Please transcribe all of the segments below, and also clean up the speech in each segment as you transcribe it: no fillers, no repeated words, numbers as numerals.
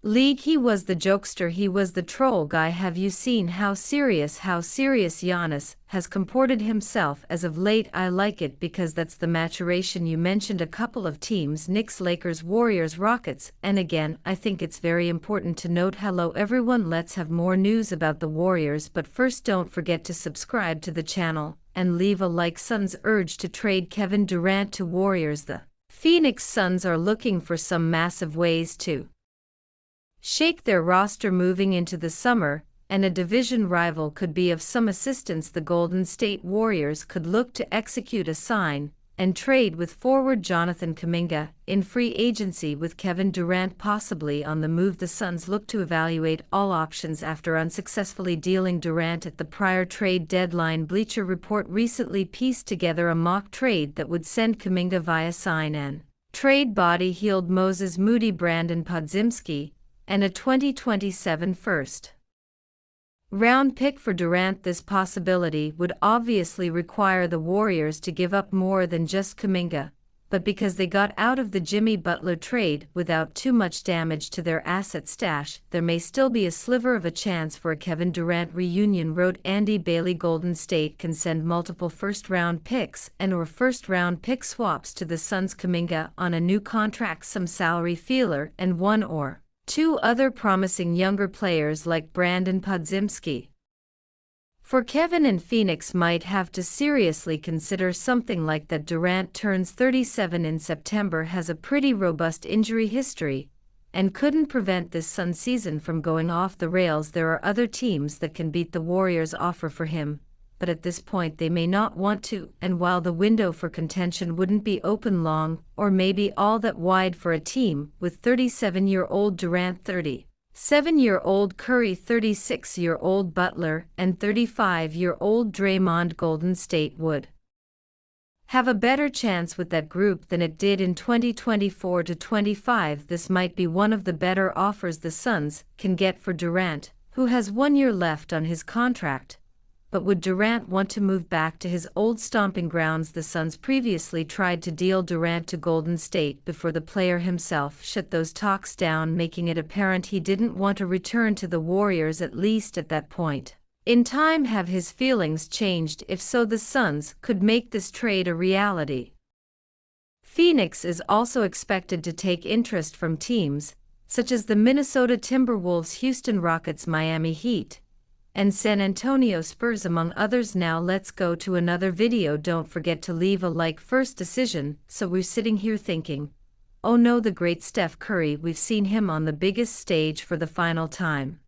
League. He was the jokester, he was the troll guy. Have you seen how serious Giannis has comported himself as of late? I like it because that's the maturation. You mentioned a couple of teams: Knicks, Lakers, Warriors, Rockets, and again, I think it's very important to note. Hello everyone, let's have more news about the Warriors, but first don't forget to subscribe to the channel and leave a like. Suns urge to trade Kevin Durant to Warriors. The Phoenix Suns are looking for some massive ways to shake their roster moving into the summer, and a division rival could be of some assistance. The Golden State Warriors could look to execute a sign and trade with forward Jonathan Kuminga in free agency, with Kevin Durant possibly on the move. The Suns look to evaluate all options after unsuccessfully dealing Durant at the prior trade deadline. Bleacher Report recently pieced together a mock trade that would send Kuminga via sign-and trade body Hield Moses Moody, Brandon Podziemski, and a 2027 first-round pick for Durant. This possibility would obviously require the Warriors to give up more than just Kuminga, but because they got out of the Jimmy Butler trade without too much damage to their asset stash, there may still be a sliver of a chance for a Kevin Durant reunion, wrote Andy Bailey. Golden State can send multiple first-round picks and/or first-round pick swaps to the Suns. Kuminga on a new contract, some salary feeler, and one or two other promising younger players like Brandon Podziemski. For Kevin, and Phoenix might have to seriously consider something like that. Durant turns 37 in September, has a pretty robust injury history, and couldn't prevent this Sun season from going off the rails. There are other teams that can beat the Warriors' offer for him, but at this point they may not want to, and while the window for contention wouldn't be open long or maybe all that wide for a team with 37-year-old Durant, 37-year-old Curry, 36-year-old Butler, and 35-year-old Draymond, Golden State would have a better chance with that group than it did in 2024-25. This might be one of the better offers the Suns can get for Durant, who has 1 year left on his contract. But would Durant want to move back to his old stomping grounds? The Suns previously tried to deal Durant to Golden State before the player himself shut those talks down, making it apparent he didn't want to return to the Warriors, at least at that point in time. Have his feelings changed? If so, the Suns could make this trade a reality. Phoenix is also expected to take interest from teams such as the Minnesota Timberwolves, Houston Rockets, Miami Heat, and San Antonio Spurs, among others. Now let's go to another video. Don't forget to leave a like. First decision. So we're sitting here thinking, oh no, the great Steph Curry, we've seen him on the biggest stage for the final time.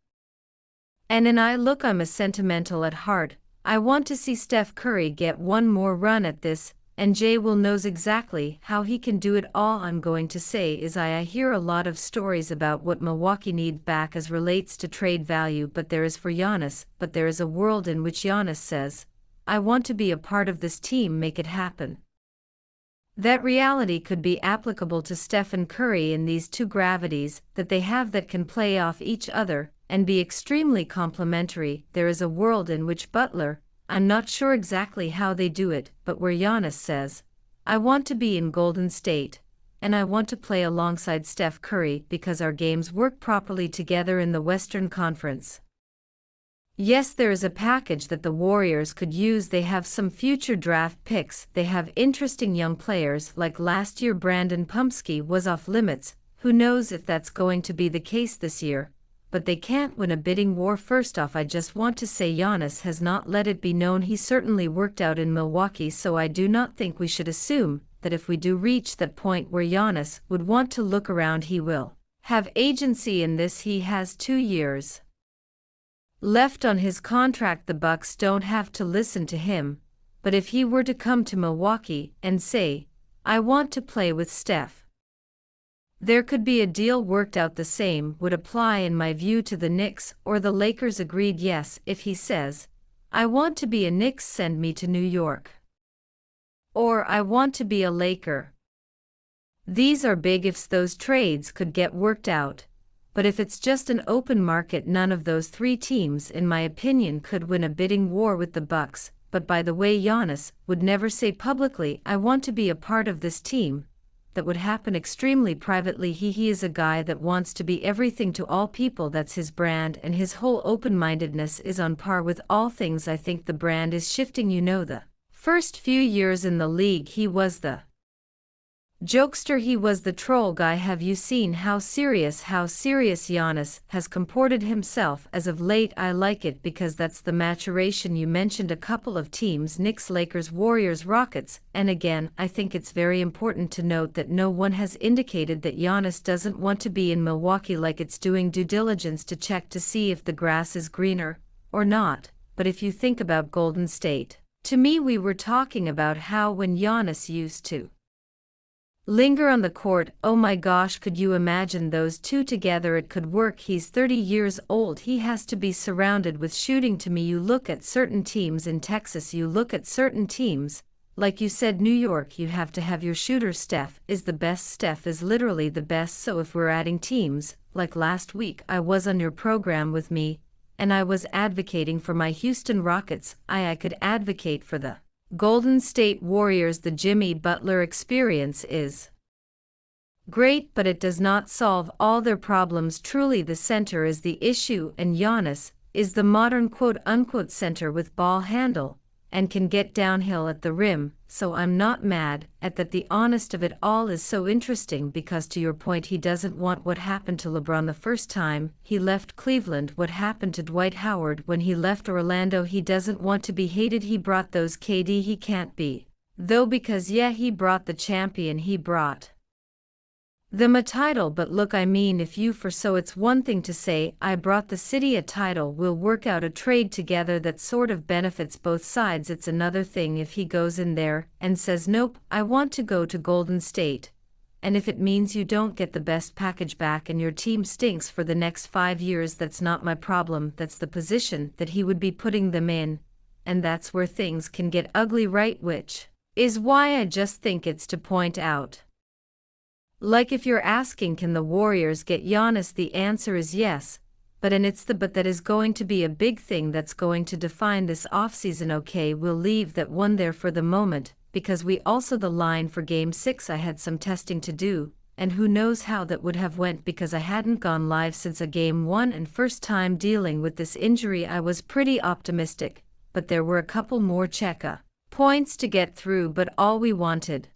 And I'm a sentimental at heart. I want to see Steph Curry get one more run at this, and Jay will knows exactly how he can do it. All I'm going to say is I hear a lot of stories about what Milwaukee needs back as relates to trade value, but there is for Giannis, but there is a world in which Giannis says, I want to be a part of this team, make it happen. That reality could be applicable to Steph and Curry in these two gravities that they have that can play off each other and be extremely complementary. There is a world in which Butler, I'm not sure exactly how they do it, but where Giannis says, I want to be in Golden State, and I want to play alongside Steph Curry because our games work properly together in the Western Conference. Yes, there is a package that the Warriors could use. They have some future draft picks, they have interesting young players like last year Brandon Pumpsky was off limits. Who knows if that's going to be the case this year? But they can't win a bidding war. First off, I just want to say Giannis has not let it be known he certainly worked out in Milwaukee, so I do not think we should assume that if we do reach that point where Giannis would want to look around, he will have agency in this. He has 2 years left on his contract. The Bucks don't have to listen to him, but if he were to come to Milwaukee and say, I want to play with Steph, there could be a deal worked out. The same would apply, in my view, to the Knicks or the Lakers. Agreed. Yes, if he says, I want to be a Knicks, send me to New York. Or I want to be a Laker. These are big ifs. Those trades could get worked out. But if it's just an open market, none of those three teams, in my opinion, could win a bidding war with the Bucks. But by the way, Giannis would never say publicly, I want to be a part of this team. that would happen extremely privately. He is a guy that wants to be everything to all people. That's his brand, and his whole open-mindedness is on par with all things. I think the brand is shifting. The first few years in the league he was the jokester, he was the troll guy. Have you seen how serious Giannis has comported himself as of late? I like it because that's the maturation. You mentioned a couple of teams: Knicks, Lakers, Warriors, Rockets, and again, I think it's very important to note that no one has indicated that Giannis doesn't want to be in Milwaukee. Like it's doing due diligence to check to see if the grass is greener or not. But if you think about Golden State, to me we were talking about how when Giannis used to linger on the court, oh my gosh, could you imagine those two together? It could work. He's 30 years old. He has to be surrounded with shooting. To me, you look at certain teams in Texas, you look at certain teams, like you said, New York, you have to have your shooter. Steph is the best. Steph is literally the best. So if we're adding teams, like last week I was on your program with me, and I was advocating for my Houston Rockets, I could advocate for the Golden State Warriors. The Jimmy Butler experience is great, but it does not solve all their problems. Truly, the center is the issue, and Giannis is the modern quote-unquote center with ball handle and can get downhill at the rim. So I'm not mad at that. The honest of it all is so interesting because, to your point, he doesn't want what happened to LeBron the first time he left Cleveland, what happened to Dwight Howard when he left Orlando. He doesn't want to be hated. He brought those. KD he can't be, though, because yeah, he brought the champion, he brought them a title. But look, I mean, if you for so it's one thing to say I brought the city a title, we'll work out a trade together that sort of benefits both sides. It's another thing if he goes in there and says nope, I want to go to Golden State, and if it means you don't get the best package back and your team stinks for the next 5 years, that's not my problem. That's the position that he would be putting them in, and that's where things can get ugly, right? Which is why I just think it's to point out, like if you're asking can the Warriors get Giannis, the answer is yes, but that is going to be a big thing that's going to define this offseason. Okay, we'll leave that one there for the moment, because we also the line for Game 6 I had some testing to do, and who knows how that would have went because I hadn't gone live since a Game 1 and first time dealing with this injury. I was pretty optimistic, but there were a couple more points to get through, but all we wanted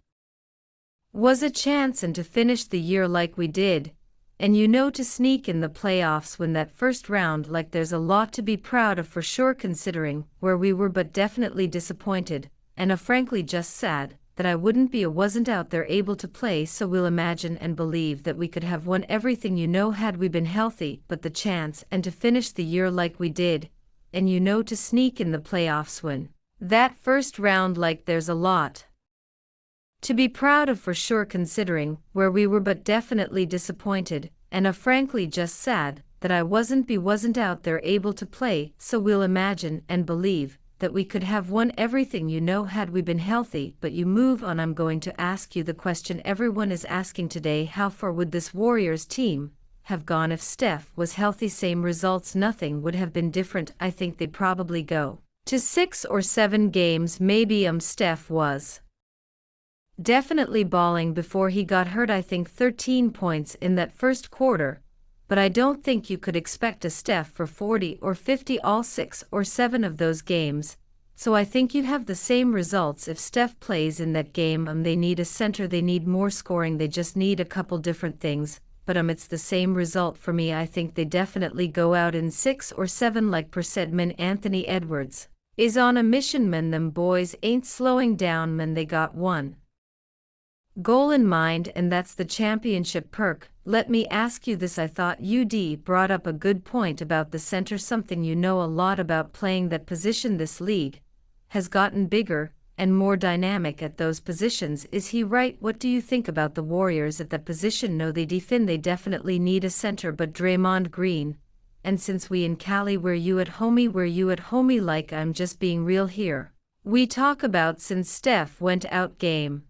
was a chance and to finish the year like we did, and to sneak in the playoffs, win that first round. Like there's a lot to be proud of for sure, considering where we were, but definitely disappointed, and frankly just sad that I wasn't out there able to play. So we'll imagine and believe that we could have won everything had we been healthy, but the chance and to finish the year like we did, and to sneak in the playoffs, win that first round, like there's a lot to be proud of for sure, considering where we were, but definitely disappointed, and frankly just sad that I wasn't out there able to play. So we'll imagine and believe that we could have won everything had we been healthy. But you move on, I'm going to ask you the question everyone is asking today: how far would this Warriors team have gone if Steph was healthy? Same results, nothing would have been different. I think they'd probably go to 6 or 7 games maybe. Steph was definitely balling before he got hurt. I think 13 points in that first quarter, but I don't think you could expect a Steph for 40 or 50 all 6 or 7 of those games. So I think you'd have the same results if Steph plays in that game. They need a center, they need more scoring, they just need a couple different things, but it's the same result for me. I think they definitely go out in 6 or 7. Like Per said, man, Anthony Edwards is on a mission, man. Them boys ain't slowing down, man. They got one goal in mind, and that's the championship. Perk, let me ask you this. I thought UD brought up a good point about the center, something a lot about playing that position. This league has gotten bigger and more dynamic at those positions. Is he right? What do you think about the Warriors at that position? No, they definitely need a center, but Draymond Green. And since we in Cali, where you at homie? Like, I'm just being real here. We talk about since Steph went out Game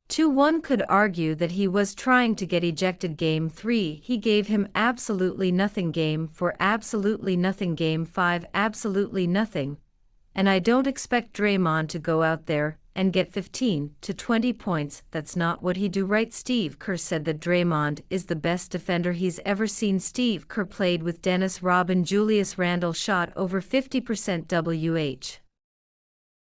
2, one could argue that he was trying to get ejected. Game 3, he gave him absolutely nothing. Game 4, absolutely nothing. Game 5, absolutely nothing. And I don't expect Draymond to go out there and get 15 to 20 points. That's not what he do right. Steve Kerr said that Draymond is the best defender he's ever seen. Steve Kerr played with Dennis Rodman. Julius Randle shot over 50% WH.